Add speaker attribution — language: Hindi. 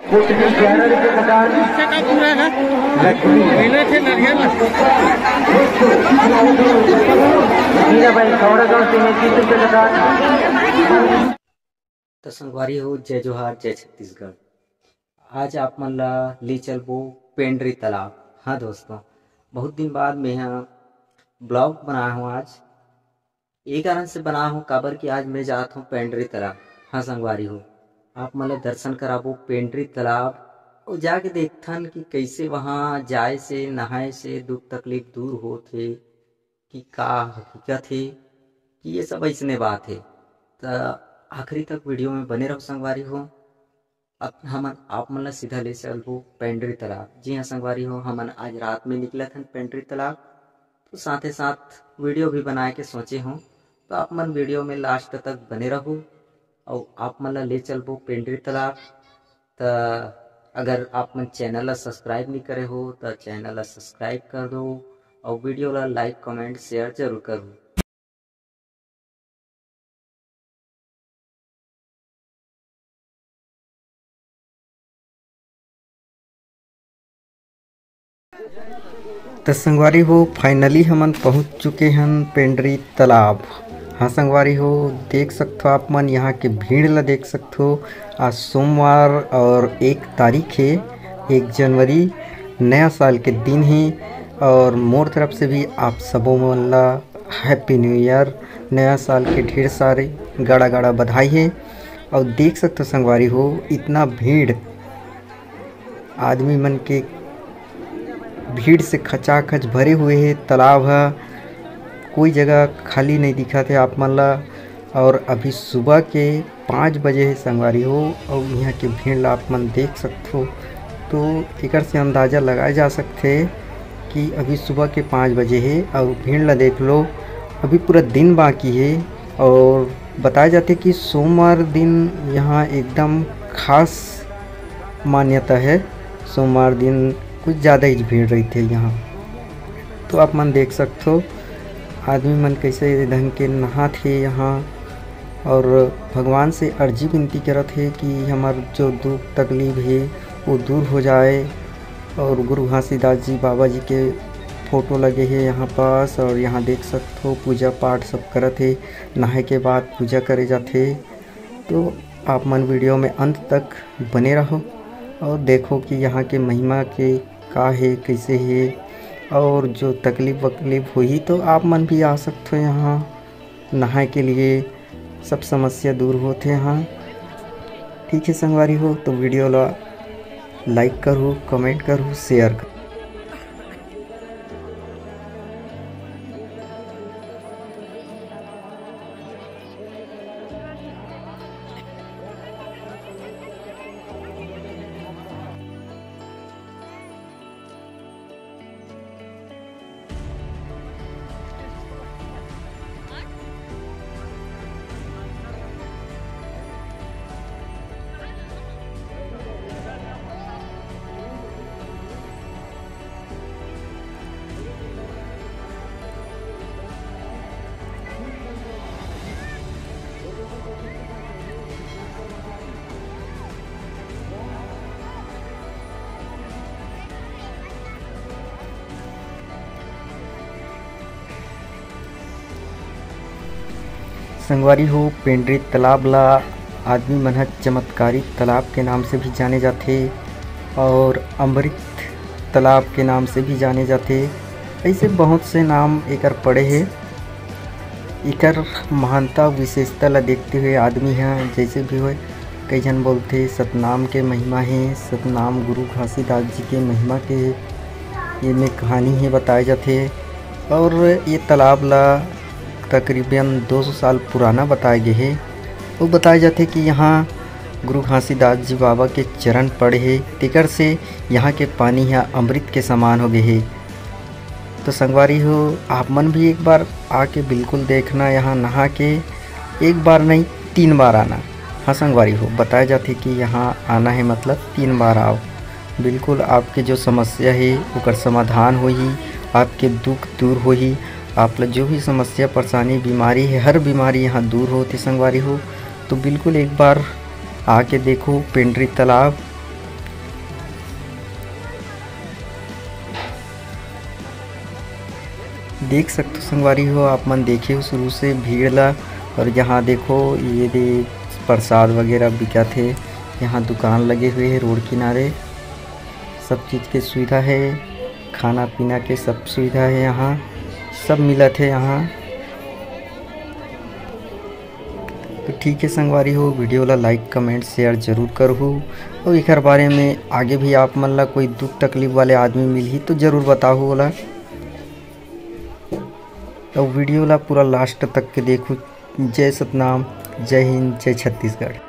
Speaker 1: तो संगवारी हो, जय जोहार, जय छत्तीसगढ़। आज आप मन ला ले चलबो पेंड्री तालाब। हाँ दोस्तों, बहुत दिन बाद मैं यहाँ ब्लॉग बनाया हूँ। आज ये कारण से बना हूँ काबर कि आज मैं जात हूँ पेंड्री तालाब। हाँ संगवारी हो, आप मन ला दर्शन कराबो पेंड्री तालाब और जाके देखथन कि कैसे वहाँ जाए से नहाए से दुख तकलीफ दूर होथे कि का हकीकत है कि ये सब ऐसने बात है। तो आखिरी तक वीडियो में बने रहो संगवारी हो। अब हमन आप मन ला सीधा ले चलबो पेंड्री तालाब। जी हाँ संगवारी हो, हमन आज रात में निकला था पेंड्री तालाब, तो साथ ही साथ वीडियो भी बनाए के सोचे हूँ। तो आप मन वीडियो में लास्ट तक बने रहो और आप मन ला ले चलबो पेंड्री तालाब। तो अगर आप मन चैनल ला सब्सक्राइब नहीं करे हो तो चैनल ला सब्सक्राइब कर दो और वीडियो ला लाइक कमेंट शेयर जरूर करो।
Speaker 2: तो संगवारी हो, फाइनली हमन पहुंच चुके हैं पेंड्री तालाब। हाँ संगवारी हो, देख सकते हो आप मन यहाँ के भीड़ ला देख सकते हो। आज सोमवार और 1 तारीख है, 1 जनवरी, नया साल के दिन है। और मोर तरफ से भी आप सबों मन ला हैप्पी न्यू ईयर, नया साल के ढेर सारे गाड़ा गाड़ा बधाई है। और देख सकते हो संगवारी हो, इतना भीड़ आदमी मन के भीड़ से खचाखच भरे हुए है। तालाब है, कोई जगह खाली नहीं दिखा थे आप मन ला। और अभी सुबह के 5 बजे है संगवारी हो और यहाँ के भीड़ ला आप मन देख सकते हो। तो एकर से अंदाज़ा लगाया जा सकते है कि अभी सुबह के 5 बजे है और भीड़ ला देख लो, अभी पूरा दिन बाकी है। और बताया जाते कि सोमवार दिन यहाँ एकदम खास मान्यता है, सोमवार दिन कुछ ज़्यादा ही भीड़ रही थी यहाँ। तो आप मन देख सकते हो आदमी मन कैसे ढंग के नहा थे यहाँ और भगवान से अर्जी विनती करत है कि हमार जो दुख तकलीफ है वो दूर हो जाए। और गुरु घासीदास जी बाबा जी के फ़ोटो लगे हैं यहाँ पास। और यहाँ देख सकते हो पूजा पाठ सब करत है, नहाए के बाद पूजा करे जाते। तो आप मन वीडियो में अंत तक बने रहो और देखो कि यहाँ के महिमा के का है, कैसे है। और जो तकलीफ़ वकलीफ हुई तो आप मन भी आ सकते हो यहाँ नहाए के लिए, सब समस्या दूर होते यहाँ। ठीक है संगवारी हो, तो वीडियो ला लाइक करो, कमेंट करो, शेयर करो। संगवारी हो, पेंड्री तालाब ला आदमी मन ह चमत्कारी तालाब के नाम से भी जाने जाते और अमृत तालाब के नाम से भी जाने जाते। ऐसे बहुत से नाम एकर पड़े हैं। एकर महानता विशेषता ला देखते हुए आदमी है जैसे भी हो, कई जन बोलते सतनाम के महिमा है, सतनाम गुरु घासीदास जी के महिमा के ये में कहानी है बताए जाते। और ये तालाब ला तकरीबन 200 साल पुराना बताए गए है। वो बताए जाते कि यहाँ गुरु घासीदास जी बाबा के चरण पड़े है, तेकर से यहाँ के पानी यहाँ अमृत के समान हो गए है। तो संगवारी हो, आप मन भी एक बार आके बिल्कुल देखना, यहाँ नहा के एक बार नहीं 3 बार आना। हाँ संगवारी हो, बताया जाते कि यहाँ आना है मतलब 3 बार आओ, बिल्कुल आपके जो समस्या है उकर समाधान होही, आपके दुख दूर होही। आप जो भी समस्या परेशानी बीमारी है, हर बीमारी यहाँ दूर होती संगवारी हो। तो बिल्कुल एक बार आके देखो पेंड्री तालाब, देख सकते हो संगवारी हो, आप मन देखे हो शुरू से भीड़ ला। और यहाँ देखो ये दे प्रसाद वगैरह बिकत है। यहाँ दुकान लगे हुए हैं रोड किनारे, सब चीज़ के सुविधा है, खाना पीना के सब सुविधा है, यहाँ सब मिलत है यहाँ। तो ठीक है संगवारी हो, वीडियो ला लाइक कमेंट शेयर जरूर करहु। और एकर बारे में आगे भी आप मन ला कोई दुख तकलीफ वाले आदमी मिलही तो जरूर बताहु ओला। और वीडियो ला पूरा लास्ट तक के देखो। जय सतनाम, जय हिंद, जय छत्तीसगढ़।